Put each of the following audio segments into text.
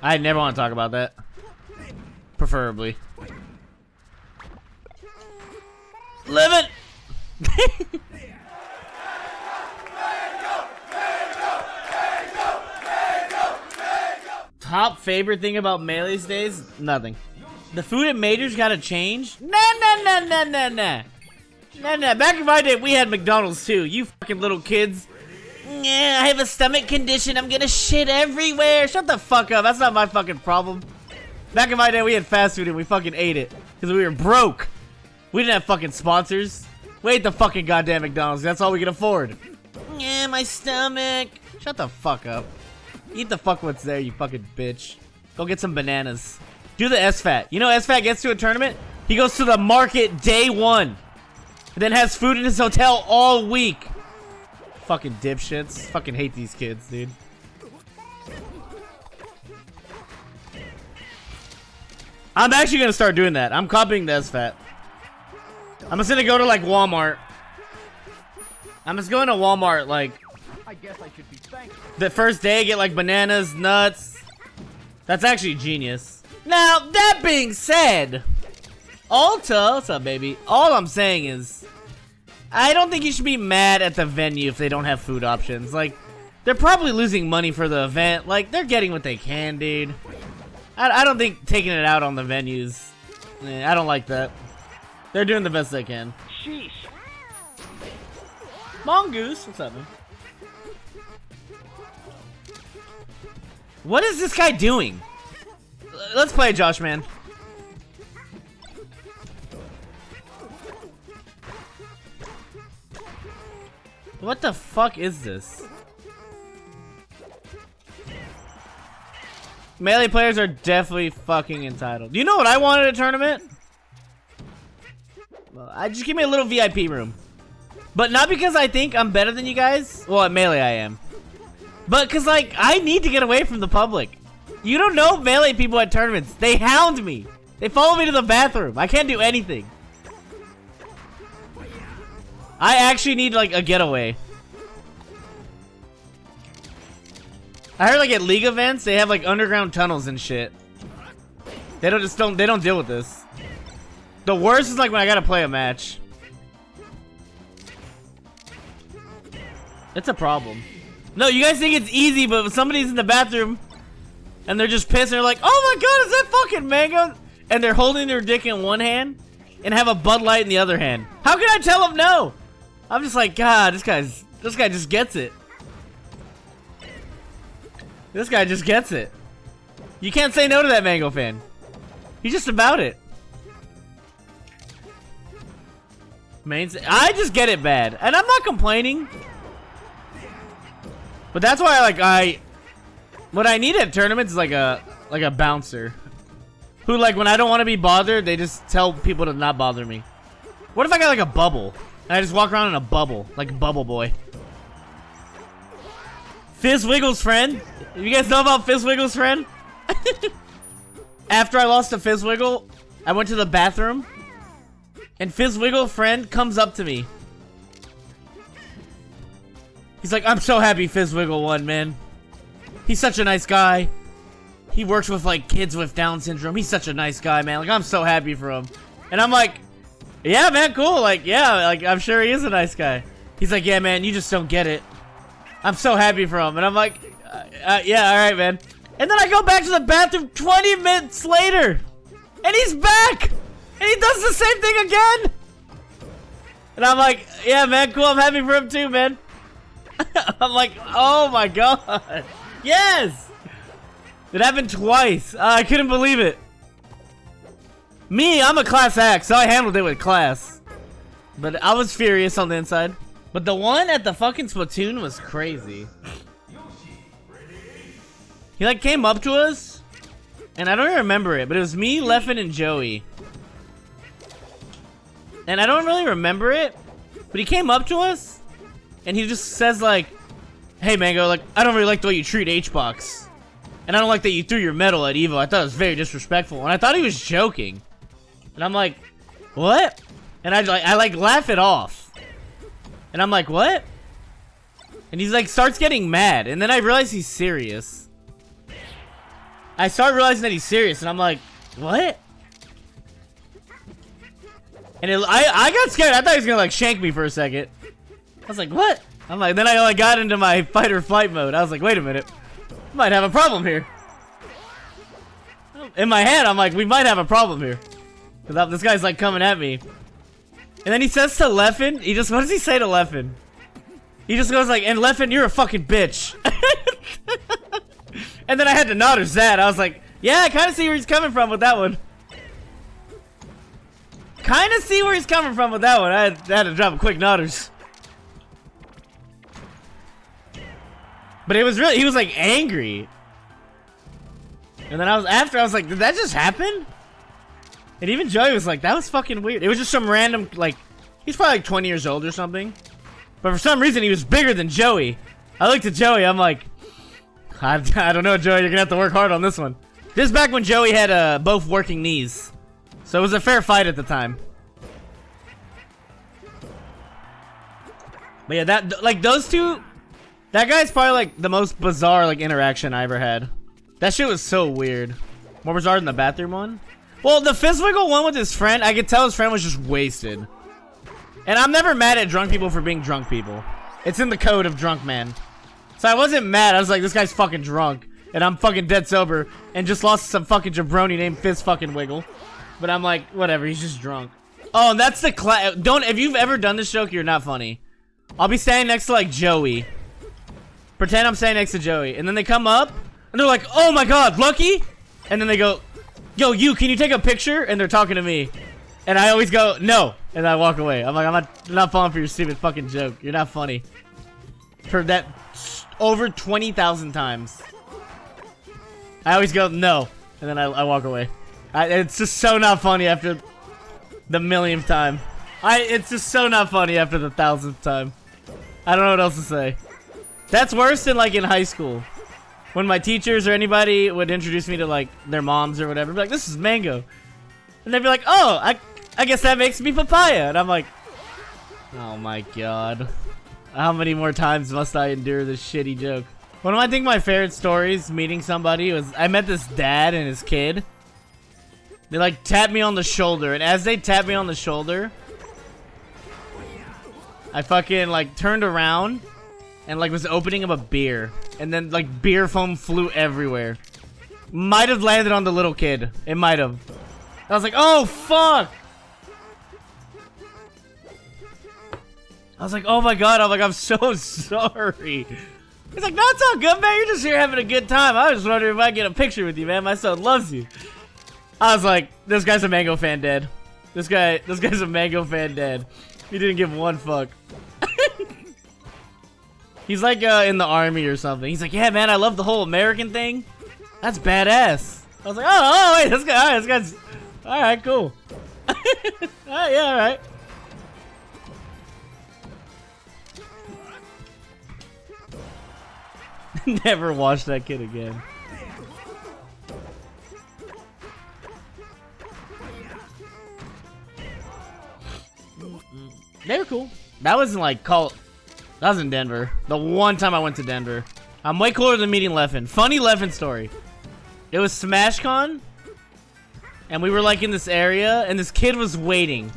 I never want to talk about that. Preferably. Live it! Top favorite thing about Melee's days? Nothing. The food at Major's gotta change? Nah. Back in my day, we had McDonald's too. You fucking little kids. Yeah, I have a stomach condition. I'm gonna shit everywhere. Shut the fuck up. That's not my fucking problem. Back in my day, we had fast food and we fucking ate it. Because we were broke. We didn't have fucking sponsors. We ate the fucking goddamn McDonald's. That's all we could afford. Yeah, my stomach. Shut the fuck up. Eat the fuck what's there, you fucking bitch. Go get some bananas. Do the SFAT. You know SFAT gets to a tournament? He goes to the market day one. And then has food in his hotel all week. Fucking dipshits. Fucking hate these kids, dude. I'm actually gonna start doing that. I'm copying the SFAT. I'm just gonna go to like Walmart. I'm just going to Walmart like I guess I should be thankful. The first day, get like bananas, nuts. That's actually genius. Now, that being said, Alta, what's up, baby? All I'm saying is, I don't think you should be mad at the venue if they don't have food options. Like, they're probably losing money for the event. Like, they're getting what they can, dude. I don't think taking it out on the venues. I don't like that. They're doing the best they can. Sheesh. Mongoose, what's up, man? What is this guy doing? Let's play, Josh, man. What the fuck is this? Melee players are definitely fucking entitled. You know what I want at a tournament? Well, just give me a little VIP room. But not because I think I'm better than you guys. Well, at Melee I am. But cause like, I need to get away from the public. You don't know Melee people at tournaments. They hound me. They follow me to the bathroom. I can't do anything. I actually need like a getaway. I heard like at League events, they have like underground tunnels and shit. They don't deal with this. The worst is like when I gotta play a match. It's a problem. No, you guys think it's easy, but if somebody's in the bathroom and they're just pissed and they're like, oh my god, is that fucking mango? And they're holding their dick in one hand and have a Bud Light in the other hand. How can I tell them no? I'm just like, God, this guy just gets it. This guy just gets it. You can't say no to that mango fan. He's just about it. I just get it bad. And I'm not complaining. But that's why what I need at tournaments is like a bouncer. Who like when I don't want to be bothered, they just tell people to not bother me. What if I got like a bubble? And I just walk around in a bubble, like Bubble Boy. Fizz Wiggles friend. You guys know about Fizz Wiggles friend? After I lost to Fizz Wiggle, I went to the bathroom. And Fizz Wiggle friend comes up to me. He's like, I'm so happy Fizz Wiggle won, man. He's such a nice guy. He works with like kids with Down syndrome. He's such a nice guy, man. Like, I'm so happy for him. And I'm like, yeah, man, cool. Like, yeah, like I'm sure he is a nice guy. He's like, yeah, man, you just don't get it. I'm so happy for him. And I'm like, yeah, all right, man. And then I go back to the bathroom 20 minutes later. And he's back. And he does the same thing again. And I'm like, yeah, man, cool. I'm happy for him too, man. I'm like, oh my god. Yes. It happened twice. I couldn't believe it. Me, I'm a class act, so I handled it with class. But I was furious on the inside. But the one at the fucking Splatoon was crazy. He like came up to us, and I don't even remember it, but it was me, Leffen, and Joey. And I don't really remember it, but he came up to us, and he just says like, hey Mango, like, I don't really like the way you treat Hbox. And I don't like that you threw your medal at Evo. I thought it was very disrespectful. And I thought he was joking. And I'm like, what? And I like laugh it off. And I'm like, what? And he's like, starts getting mad. And then I realize he's serious. I started realizing that he's serious, and I'm like, what? And I got scared. I thought he was gonna like shank me for a second. I was like, what? I'm like, then I like got into my fight or flight mode. I was like, wait a minute, might have a problem here. In my head, I'm like, we might have a problem here. Cause this guy's like coming at me. And then he says to Leffen, what does he say to Leffen? He just goes like, and Leffen, you're a fucking bitch. And then I had to nod or zat. I was like, yeah, I kind of see where he's coming from with that one. Kind of see where he's coming from with that one. I had to drop a quick nodders. But it was really, he was like angry. And then I was like, did that just happen? And even Joey was like, that was fucking weird. It was just some random, like, he's probably like 20 years old or something. But for some reason, he was bigger than Joey. I looked at Joey, I'm like, I don't know, Joey, you're gonna have to work hard on this one. This is back when Joey had both working knees. So it was a fair fight at the time. But yeah, that, like, those two, that guy's probably like the most bizarre like interaction I ever had. That shit was so weird. More bizarre than the bathroom one. Well, the Fizzwiggle one with his friend, I could tell his friend was just wasted. And I'm never mad at drunk people for being drunk people. It's in the code of drunk man. So I wasn't mad. I was like, this guy's fucking drunk. And I'm fucking dead sober. And just lost some fucking jabroni named Fizz fucking Wiggle. But I'm like, whatever, he's just drunk. Oh, and that's the if you've ever done this joke, you're not funny. I'll be standing next to like Joey. Pretend I'm standing next to Joey. And then they come up. And they're like, oh my god, Lucky? And then they go, yo, can you take a picture? And they're talking to me. And I always go, no. And I walk away. I'm like, I'm not falling for your stupid fucking joke. You're not funny. Heard that over 20,000 times. I always go, no. And then I walk away. It's just so not funny after the millionth time. It's just so not funny after the 1000th time. I don't know what else to say. That's worse than like in high school. When my teachers or anybody would introduce me to like their moms or whatever, be like, this is Mango. And they'd be like, oh, I guess that makes me Papaya. And I'm like, oh my god. How many more times must I endure this shitty joke? One of I think my favorite stories meeting somebody was, I met this dad and his kid. They like tapped me on the shoulder, and as they tapped me on the shoulder, I fucking like turned around and like was opening up a beer, and then like beer foam flew everywhere. Might have landed on the little kid. It might have. I was like, oh fuck. I was like, oh my god. I'm like, I'm so sorry. He's like, no, it's all good, man. You're just here having a good time. I was just wondering if I could get a picture with you, man. My son loves you. I was like, this guy's a Mango fan dead. This guy's a Mango fan dead. He didn't give one fuck. He's like in the army or something. He's like, yeah, man, I love the whole American thing. That's badass. I was like, oh wait, this guy's, all right, cool. All right, yeah, all right. Never watch that kid again. They were cool. That wasn't like that was in Denver. The one time I went to Denver. I'm way cooler than meeting Leffen. Funny Leffen story. It was SmashCon, and we were like in this area, and this kid was waiting.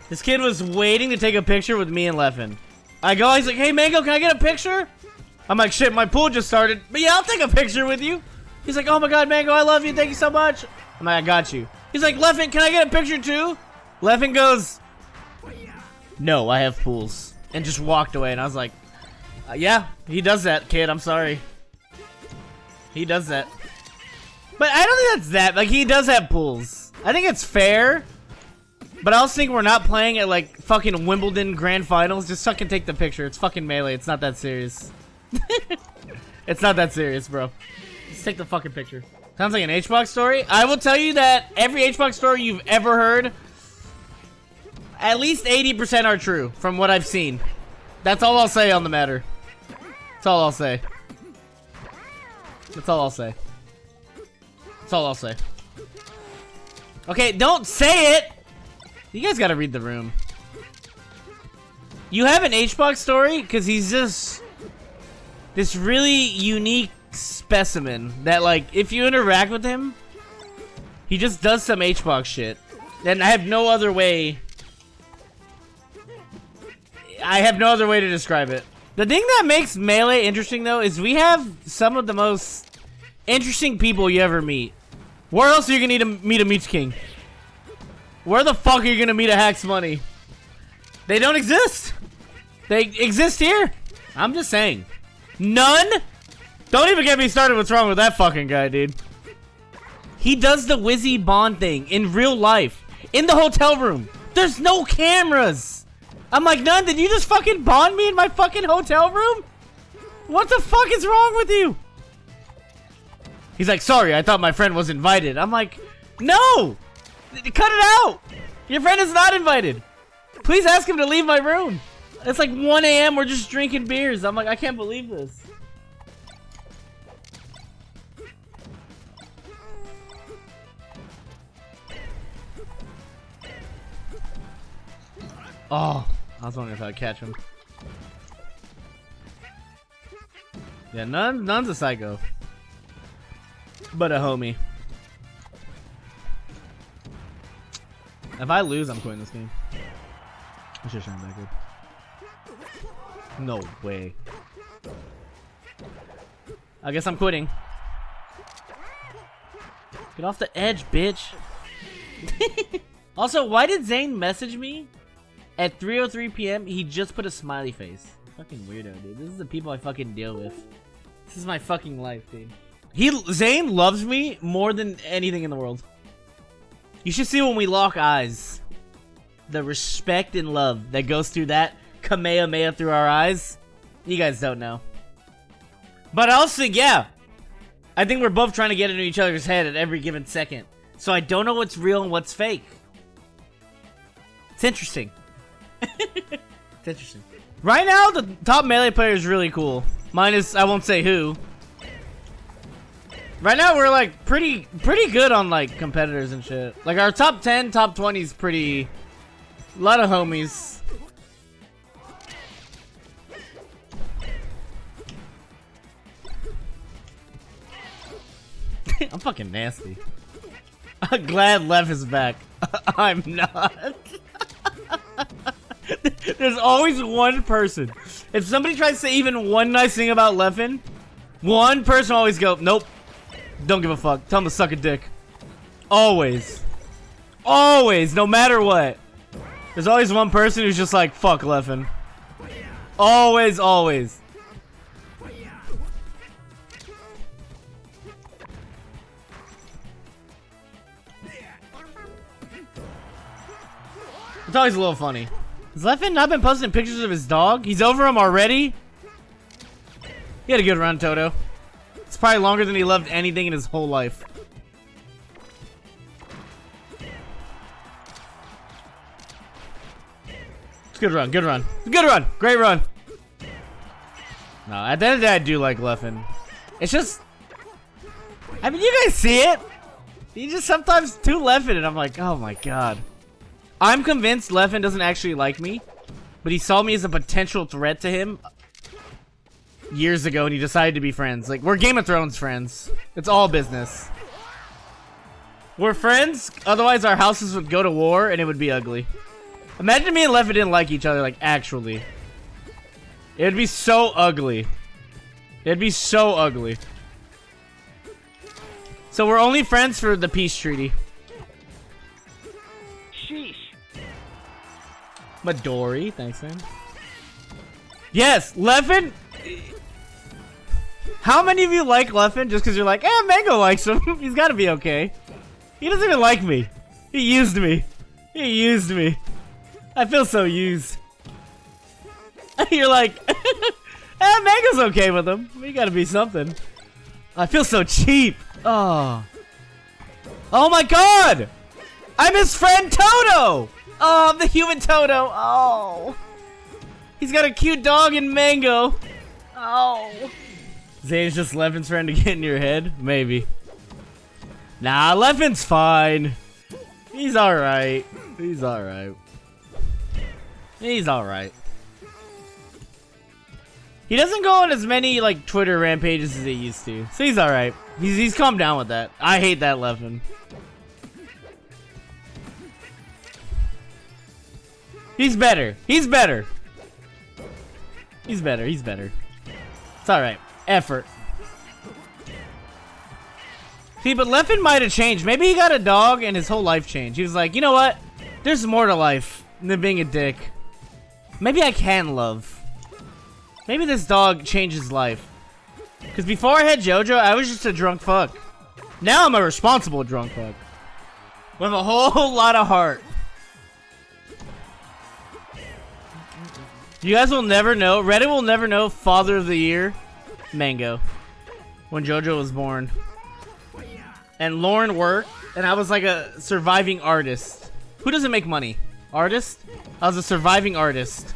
This kid was waiting to take a picture with me and Leffen. I go, he's like, hey Mango, can I get a picture? I'm like, shit, my pool just started, but yeah, I'll take a picture with you. He's like, oh my god, Mango, I love you, thank you so much. I'm like, I got you. He's like, Leffen, can I get a picture too? Leffen goes, no, I have pools. And just walked away, and I was like, yeah, he does that, kid, I'm sorry. He does that. But I don't think that's that, like, he does have pools. I think it's fair. But I also think we're not playing at like fucking Wimbledon Grand Finals. Just fucking take the picture. It's fucking Melee. It's not that serious. It's not that serious, bro. Just take the fucking picture. Sounds like an Hbox story. I will tell you that every Hbox story you've ever heard, at least 80% are true from what I've seen. That's all I'll say on the matter. That's all I'll say. That's all I'll say. That's all I'll say. Okay, don't say it! You guys gotta read the room. You have an Hbox story? Because he's just this really unique specimen that, like, if you interact with him, he just does some Hbox shit. And I have no other way. I have no other way to describe it. The thing that makes Melee interesting, though, is we have some of the most interesting people you ever meet. Where else are you gonna meet a Meech King? Where the fuck are you gonna meet a Hacks Money? They don't exist. They exist here. I'm just saying. None? Don't even get me started what's wrong with that fucking guy, dude. He does the Wizzy Bond thing in real life. In the hotel room. There's no cameras. I'm like, None, did you just fucking bond me in my fucking hotel room? What the fuck is wrong with you? He's like, sorry, I thought my friend was invited. I'm like, no! Cut it out! Your friend is not invited. Please ask him to leave my room. It's like 1 a.m. We're just drinking beers. I'm like, I can't believe this. Oh, I was wondering if I'd catch him. Yeah, None's a psycho. But a homie. If I lose, I'm quitting this game. I should shine back good. No way. I guess I'm quitting. Get off the edge, bitch. Also, why did Zane message me at 3:03 p.m.? He just put a smiley face. Fucking weirdo, dude. This is the people I fucking deal with. This is my fucking life, dude. Zane loves me more than anything in the world. You should see when we lock eyes. The respect and love that goes through that Kamehameha through our eyes. You guys don't know. But I also think, yeah. I think we're both trying to get into each other's head at every given second. So I don't know what's real and what's fake. It's interesting. It's interesting. Right now, the top Melee player is really cool. Minus, I won't say who. Right now, we're like pretty good on like competitors and shit. Like our top 10, top 20 is pretty. A lot of homies. I'm fucking nasty. I'm glad Lev is back. I'm not. There's always one person. If somebody tries to say even one nice thing about Leffen, one person will always go, nope. Don't give a fuck. Tell him to suck a dick. Always. Always, no matter what. There's always one person who's just like, fuck Leffen. Always, always. It's always a little funny. Has Leffen not been posting pictures of his dog? He's over him already? He had a good run, Toto. It's probably longer than he loved anything in his whole life. It's a good run, good run. Good run, great run. No, at the end of the day, I do like Leffen. It's just, I mean, you guys see it. He just sometimes too Leffen, and I'm like, oh my god. I'm convinced Leffen doesn't actually like me, but he saw me as a potential threat to him years ago, and he decided to be friends. Like, we're Game of Thrones friends. It's all business. We're friends, otherwise our houses would go to war, and it would be ugly. Imagine me and Leffen didn't like each other, like, actually. It would be so ugly. It'd be so ugly. So we're only friends for the peace treaty. Sheesh. Midori, thanks, man. Yes, Leffen. How many of you like Leffen just because you're like, eh, Mango likes him. He's got to be okay. He doesn't even like me. He used me. He used me. I feel so used. You're like, eh, Mango's okay with him. We got to be something. I feel so cheap. Oh. Oh my god. I'm his friend Toto. Oh, I'm the human Toto. Oh. He's got a cute dog in Mango. Oh. Zane's just Leffen's friend to get in your head? Maybe. Nah, Leffen's fine. He's alright. He's alright. He's alright. He doesn't go on as many like Twitter rampages as he used to, so he's all right. He's calmed down with that. I hate that Leffen. He's better. He's better. He's better. He's better. It's all right. Effort. See, but Leffen might have changed. Maybe he got a dog and his whole life changed. He was like, you know what? There's more to life than being a dick. Maybe I can love. Maybe this dog changed his life. Because before I had JoJo, I was just a drunk fuck. Now I'm a responsible drunk fuck. With a whole lot of heart. You guys will never know. Reddit will never know Father of the Year. Mango. When JoJo was born. And Lauren worked. And I was like a surviving artist. Who doesn't make money? Artist? I was a surviving artist.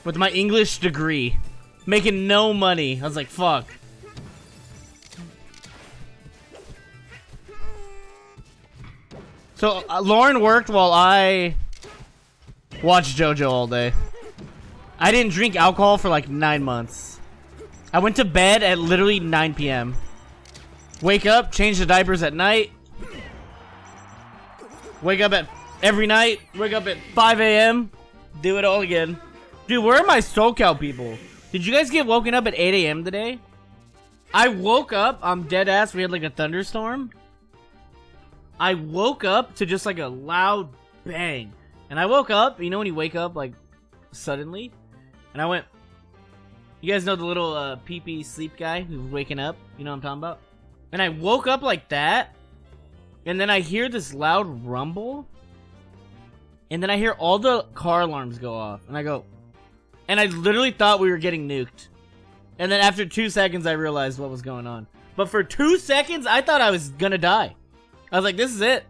With my English degree. Making no money. I was like, fuck. So, Lauren worked while I watched JoJo all day. I didn't drink alcohol for like 9 months. I went to bed at literally 9 p.m. Wake up, change the diapers at night. Wake up at every night. Wake up at 5 a.m. Do it all again. Dude, where are my SoCal people? Did you guys get woken up at 8 a.m. today? I woke up. I'm dead ass. We had like a thunderstorm. I woke up to just like a loud bang. And I woke up. You know when you wake up like suddenly? And I went... You guys know the little pee-pee sleep guy who's waking up? You know what I'm talking about? And I woke up like that. And then I hear this loud rumble. And then I hear all the car alarms go off. And I go... And I literally thought we were getting nuked. And then after 2 seconds, I realized what was going on. But for 2 seconds, I thought I was gonna die. I was like, this is it.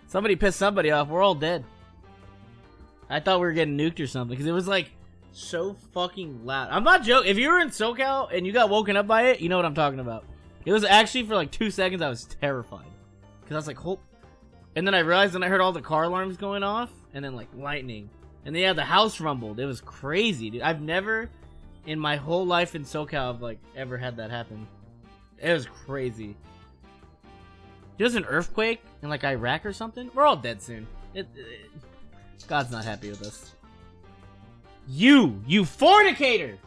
Somebody pissed somebody off. We're all dead. I thought we were getting nuked or something. Because it was like so fucking loud. I'm not joking. If you were in SoCal and you got woken up by it, you know what I'm talking about. It was actually for like 2 seconds, I was terrified. Because I was like, hope. And then I realized and I heard all the car alarms going off. And then like lightning. And then, yeah, the house rumbled. It was crazy, dude. I've never, in my whole life in SoCal, like, ever had that happen. It was crazy. There's an earthquake in, like, Iraq or something? We're all dead soon. God's not happy with us. You fornicator!